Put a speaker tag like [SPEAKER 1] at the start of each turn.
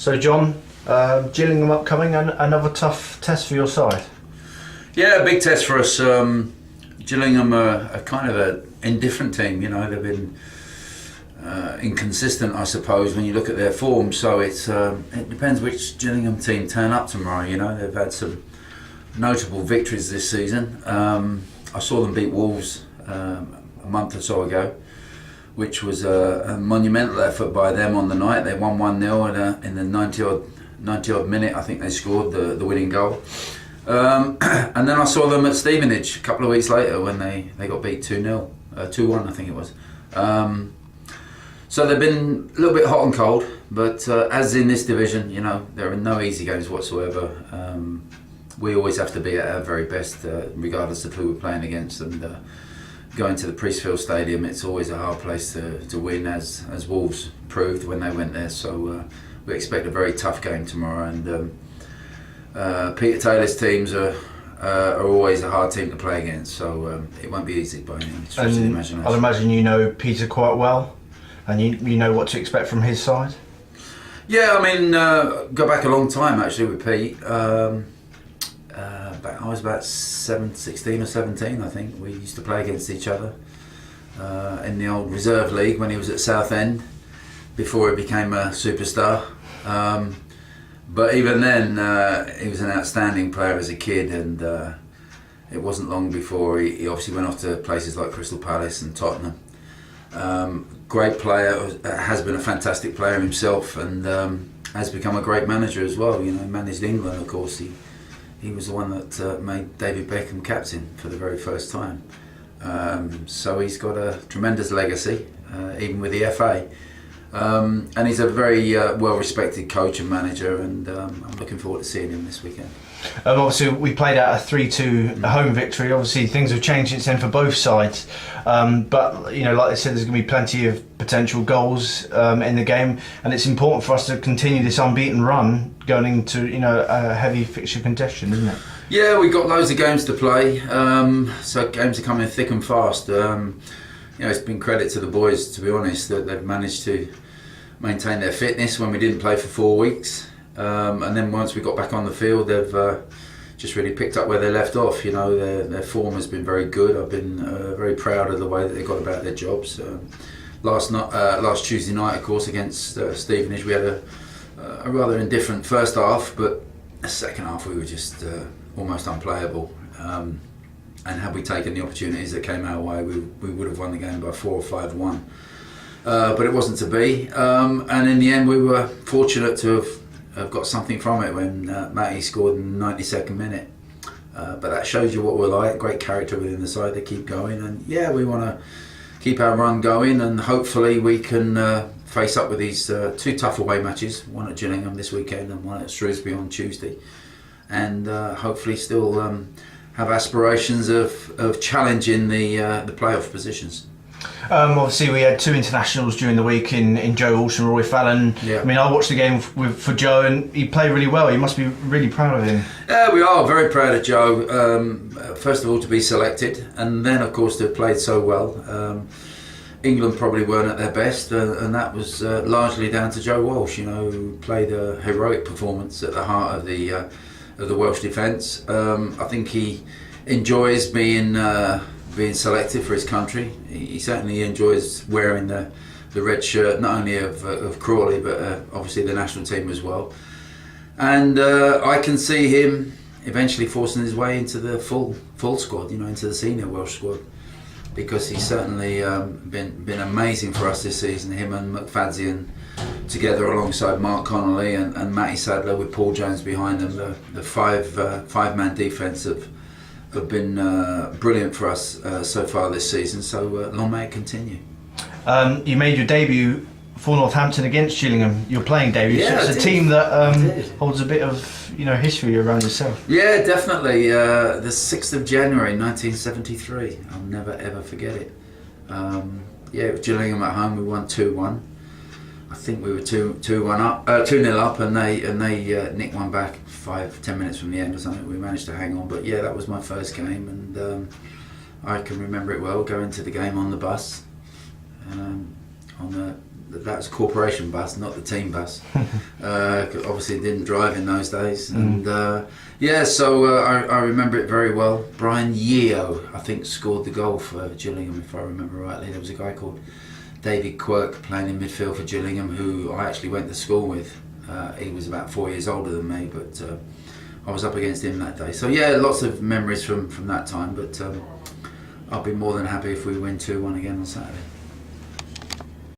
[SPEAKER 1] So John, Gillingham upcoming, and another tough test for your side.
[SPEAKER 2] Yeah, a big test for us. Gillingham are kind of an indifferent team. You know, they've been inconsistent, I suppose, when you look at their form. So it depends which Gillingham team turn up tomorrow. You know, they've had some notable victories this season. I saw them beat Wolves a month or so ago, which was a monumental effort by them on the night. They won 1-0 in the 90-odd minute. I think they scored the winning goal. And then I saw them at Stevenage a couple of weeks later when they got beat 2-0, 2-1 I think it was. So they've been a little bit hot and cold, but as in this division, you know, there are no easy games whatsoever. We always have to be at our very best, regardless of who we're playing against. And going to the Priestfield Stadium, it's always a hard place to win, as Wolves proved when they went there. So we expect a very tough game tomorrow. And Peter Taylor's teams are always a hard team to play against. So it won't be easy by any stretch of the imagination.
[SPEAKER 1] I'd imagine you know Peter quite well, and you know what to expect from his side.
[SPEAKER 2] Yeah, I mean, go back a long time actually with Pete. I was about 16 or 17, I think. We used to play against each other in the old reserve league when he was at Southend, before he became a superstar. But even then, he was an outstanding player as a kid, and it wasn't long before he obviously went off to places like Crystal Palace and Tottenham. Great player, has been a fantastic player himself, and has become a great manager as well. You know, managed England, of course. He was the one that made David Beckham captain for the very first time. So he's got a tremendous legacy, even with the FA. And he's a very well-respected coach and manager, and I'm looking forward to seeing him this weekend.
[SPEAKER 1] Obviously, we played out a 3-2 home victory. Obviously, things have changed since then for both sides. But, you know, like I said, there's going to be plenty of potential goals in the game, and it's important for us to continue this unbeaten run going into, you know, a heavy fixture congestion, isn't it?
[SPEAKER 2] Yeah, we've got loads of games to play, so games are coming thick and fast. You know, it's been credit to the boys, to be honest, that they've managed to maintain their fitness when we didn't play for 4 weeks. And then once we got back on the field, they've just really picked up where they left off. You know, their form has been very good. I've been very proud of the way that they got about their jobs. Last Tuesday night, of course, against Stevenage, we had a rather indifferent first half, but the second half we were just almost unplayable. And had we taken the opportunities that came our way, we would have won the game by 4 or 5-1. But it wasn't to be. And in the end, we were fortunate to have got something from it when Matty scored in the 92nd minute. But that shows you what we're like. Great character within the side. They keep going, and yeah, we want to keep our run going, and hopefully we can face up with these 2 tough away matches, one at Gillingham this weekend and one at Shrewsbury on Tuesday, and hopefully still have aspirations of challenging the playoff positions.
[SPEAKER 1] Obviously, we had 2 internationals during the week in Joe Walsh and Roy Fallon.
[SPEAKER 2] Yeah.
[SPEAKER 1] I mean, I watched the game for Joe, and he played really well. You must be really proud of him.
[SPEAKER 2] Yeah, we are very proud of Joe. First of all, to be selected, and then, of course, to have played so well. England probably weren't at their best, and that was largely down to Joe Walsh. You know, who played a heroic performance at the heart of the Welsh defence. I think he enjoys being selected for his country. He certainly enjoys wearing the red shirt, not only of Crawley, but obviously the national team as well. And I can see him eventually forcing his way into the full squad, you know, into the senior Welsh squad, because he's certainly been amazing for us this season. Him and McFadzean together alongside Mark Connolly and Matty Sadler with Paul Jones behind them. The five-man defence have been brilliant for us so far this season, so long may it continue.
[SPEAKER 1] You made your debut for Northampton against Gillingham, your playing debut.
[SPEAKER 2] Yeah,
[SPEAKER 1] so it's a team that holds a bit of, you know, history around yourself.
[SPEAKER 2] Yeah, definitely. The 6th of January 1973, I'll never ever forget it. Yeah, with Gillingham at home, we won 2-1. I think we were 2-0 up, and they nicked one back 5-10 minutes from the end or something. We managed to hang on, but yeah, that was my first game, and I can remember it well. Going to the game on the bus, on the that was a corporation bus, not the team bus. Obviously didn't drive in those days. And so I remember it very well. Brian Yeo, I think, scored the goal for Gillingham, if I remember rightly. There was a guy called David Quirk playing in midfield for Gillingham, who I actually went to school with. He was about 4 years older than me, but I was up against him that day. So yeah, lots of memories from that time, but I'll be more than happy if we win 2-1 again on Saturday.